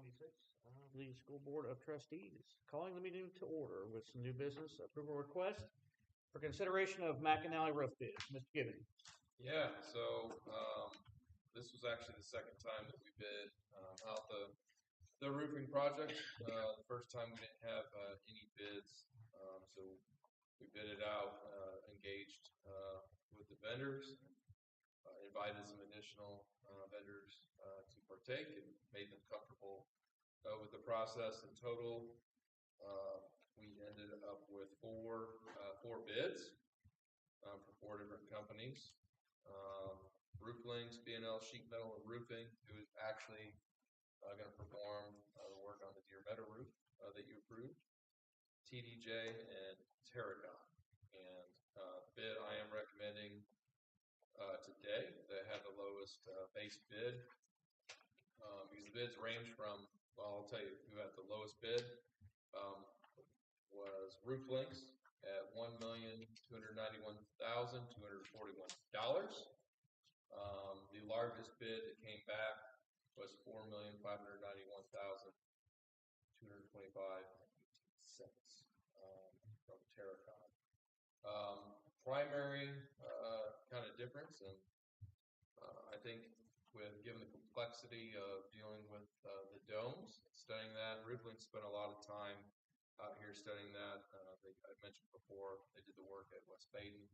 2026 of the School Board of Trustees. Calling the meeting to order with some new business approval request for consideration of McAnally roof bids. Mr. Gibbon. Yeah, so this was actually the second time that we bid out the roofing project. The first time we didn't have any bids, so we bid it out, engaged with the vendors, invited some additional vendors to partake and made them comfortable with the process. In total, we ended up with four bids for four different companies. Rooflings, B&L Sheet Metal and Roofing, who is actually going to perform the work on the Deer Meadow roof that you approved, TDJ and Terragon. And the bid I am recommending today that had the lowest base bid, because the bids range from, well, I'll tell you who had the lowest bid, was Rooflinks at $1,291,241. The largest bid that came back was $4,591,225.18 from Terracon. Primary kind of difference, and I think given the complexity of dealing with the domes, studying that, Rooflink spent a lot of time out here studying that. I mentioned before, they did the work at West Baden,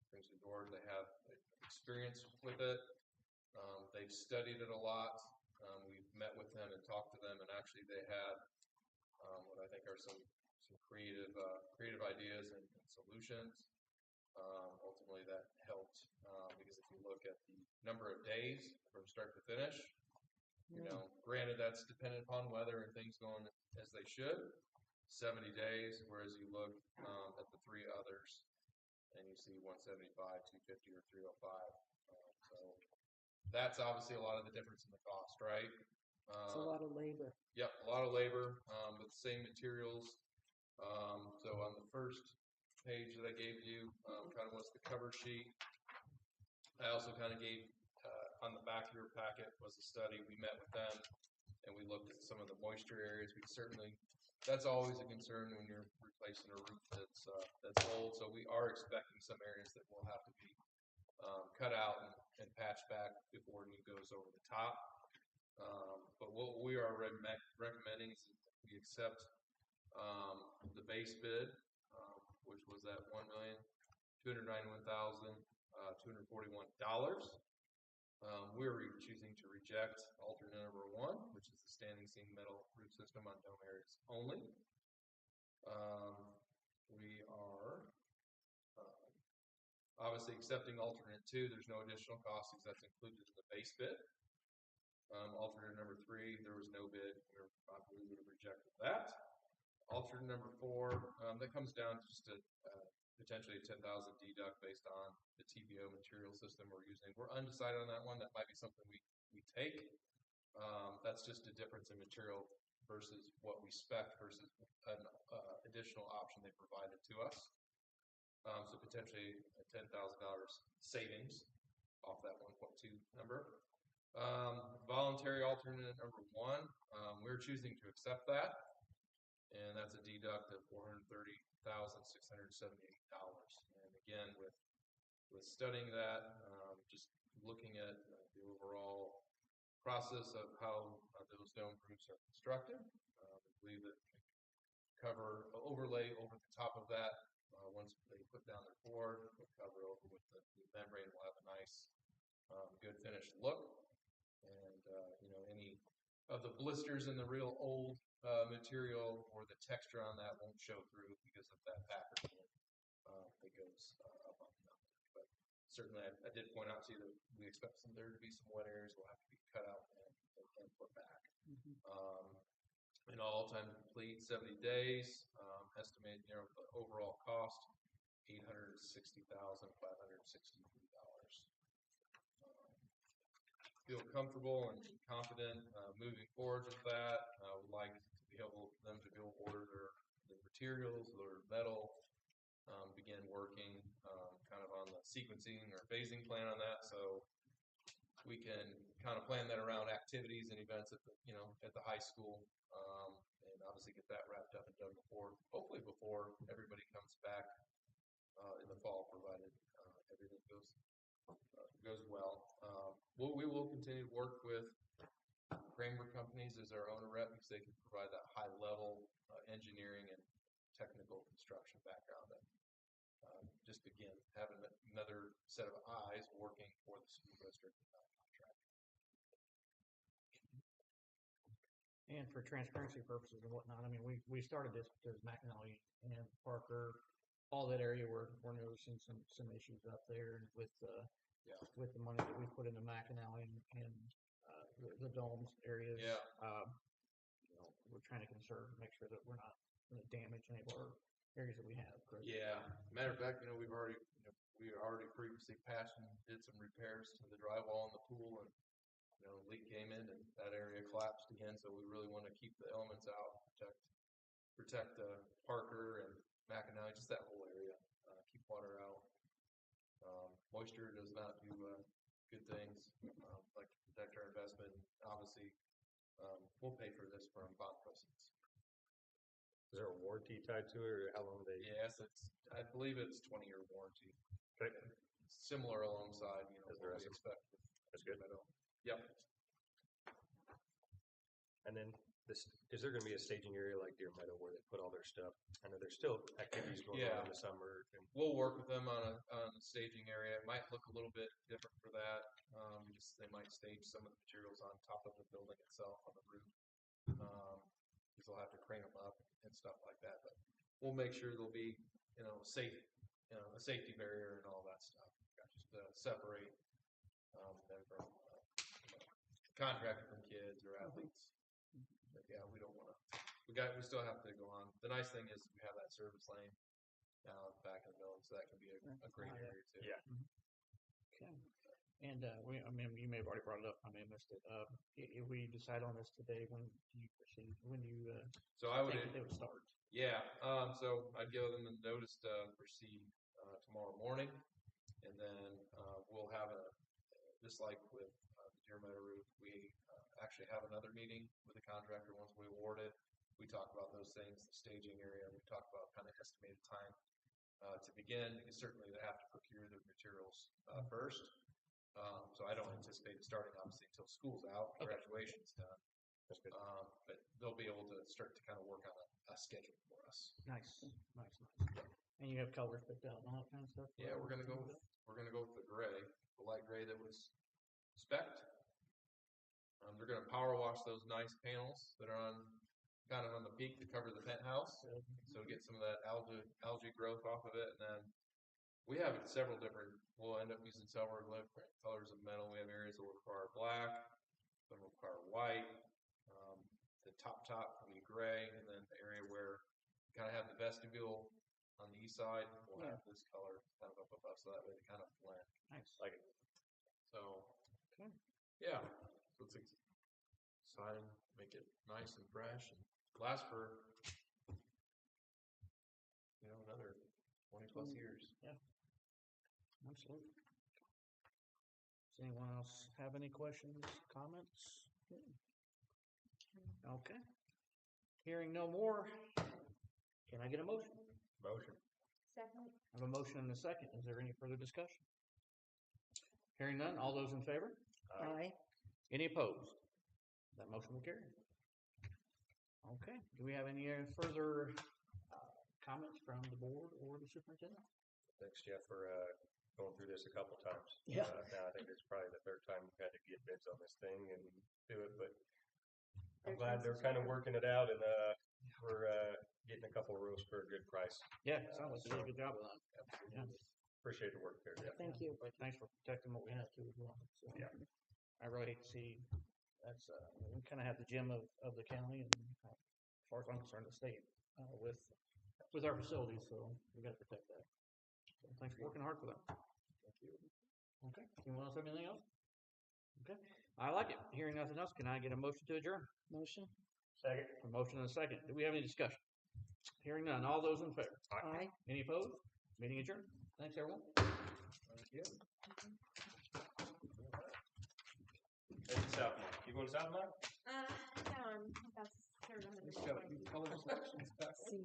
Springs and Gorge. They have experience with it. They've studied it a lot. We've met with them and talked to them, and actually they had what I think are some creative ideas and solutions. Ultimately, that helped because if you look at the number of days from start to finish, granted that's dependent upon weather and things going as they should, 70 days, whereas you look at the three others and you see 175, 250, or 305. So that's obviously a lot of the difference in the cost, right? It's a lot of labor. Yep, a lot of labor, but the same materials. So on the first page that I gave you, kind of was the cover sheet. I also kind of gave, on the back of your packet was a study. We met with them and we looked at some of the moisture areas. That's always a concern when you're replacing a roof that's old. So we are expecting some areas that will have to be cut out and patched back before new goes over the top. But what we are recommending is that we accept the base bid, which was at $1,291,241. We're choosing to reject alternate number 1, which is the standing seam metal roof system on dome areas only. We are obviously accepting alternate 2. There's no additional cost because that's included in the base bid. Alternate number 3, there was no bid. We would have rejected that. Alternate number 4, that comes down to just potentially a $10,000 deduct based on the TPO material system we're using. We're undecided on that one. That might be something we take. That's just a difference in material versus what we spec versus an additional option they provided to us. So potentially a $10,000 savings off that 1.2 number. Voluntary alternate number 1, we're choosing to accept that, and that's a deduct of $430,678. And again, with studying that, just looking at the overall process of how those dome roofs are constructed, I believe that cover overlay over the top of that. Once they put down their board, we'll cover over with the membrane. Will have a nice, good finished look, and any of the blisters in the real old material or the texture on that won't show through because of that packaging that goes up on the mountain. But certainly, I did point out to you that we expect there to be some wet areas will have to be cut out and put back. And all time to complete 70 days. Estimated the overall cost $860,563. Feel comfortable and confident moving forward with that. Would like to be able them to go order their materials, their metal, begin working kind of on the sequencing or phasing plan on that, so we can kind of plan that around activities and events at the high school, and obviously get that wrapped up and done hopefully before everybody comes back in the fall, provided everything goes well. We will continue to work with Kramer Companies as our owner rep because they can provide that high level engineering and technical construction background and just again having another set of eyes working for the school district contract. And for transparency purposes and whatnot, I mean, we started this because McAnally and Parker, all that area, we're noticing some issues up there with the money that we put into McAnally and the domes areas. Yeah. We're trying to conserve, make sure that we're not going to damage any of our areas that we have. Correct? Yeah. Matter of fact, we already previously patched and did some repairs to the drywall in the pool, and leak came in and that area collapsed again. So we really want to keep the elements out, protect Parker and McAnally, just that whole area. Keep water out. Moisture does not do good things. Like to protect our investment. Obviously, we'll pay for this from bond proceeds. Is there a warranty tied to it, or how long they? Yes, I believe it's 20-year warranty. Okay. Similar alongside, As what we expect. That's good. Yep. And then is there going to be a staging area like Deer Meadow where they put all their stuff? I know there's still activities going on in the summer. We'll work with them on a staging area. It might look a little bit different for that. They might stage some of the materials on top of the building itself on the roof. Because they'll have to crane them up and stuff like that. But we'll make sure there'll be, safe, a safety barrier and all that stuff. Just to separate them from contractor from kids or athletes. But yeah, we don't want to. We still have to go on. The nice thing is we have that service lane down at the back of the building, so that can be a great area too. Yeah. Okay. And you may have already brought it up. I may have missed it. If we decide on this today, when do you proceed? When do you So I would. think that they would start? Yeah. So I'd give them the notice to proceed tomorrow morning, and then we'll have just like with the Deer Meadow roof, we actually have another meeting with the contractor once we award it. We talk about those things, the staging area. We talk about kind of estimated time to begin. Because certainly they have to procure their materials first. So I don't anticipate it starting obviously until school's out, graduation's done. That's good. But they'll be able to start to kind of work on a schedule for us. Nice. And you have colors picked out and all that kind of stuff. Yeah, we're gonna go with the gray, the light gray that was spec'd. They're gonna power wash those nice panels that are kind of on the peak to cover the penthouse, so get some of that algae growth off of it. And then we have several different. We'll end up using several different colors of metal. We have areas that will require black, some will require white. The top will be gray, and then the area where you kind of have the vestibule on the east side will have this color kind of up above, so that way they kind of blend. Nice. Like it. So, Okay. Yeah. So it's exciting, make it nice and fresh, and last for another 20+ years. Yeah. Absolutely. Does anyone else have any questions, comments? Okay. Hearing no more, can I get a motion? Motion. Second. I have a motion and a second. Is there any further discussion? Hearing none, all those in favor? Aye. Any opposed? That motion will carry. Okay. Do we have any further comments from the board or the superintendent? Thanks, Jeff, for going through this a couple times. Yeah. Now I think it's probably the third time we've had to get bids on this thing and do it, but I'm glad they're kind of working it out, and we're getting a couple of rows for a good price. Yeah, sounds like you did a good job of that. Yeah. Appreciate the work there, Jeff. Thank you. But thanks for protecting what we have too as well. So, Yeah. I really hate to see that's we kind of have the gem of the county, and as far as I'm concerned, the state with our facilities. So we got to protect that. So thanks for working hard for that. Thank you. Okay. Anyone else have anything else? Okay. I like it. Hearing nothing else, can I get a motion to adjourn? Motion. Second. A motion and a second. Do we have any discussion? Hearing none. All those in favor? Aye. Any opposed? Meeting adjourned. Thanks, everyone. Thank you. You going south, Mike? No, I'm about to start on the He's got a few color selections back. Senior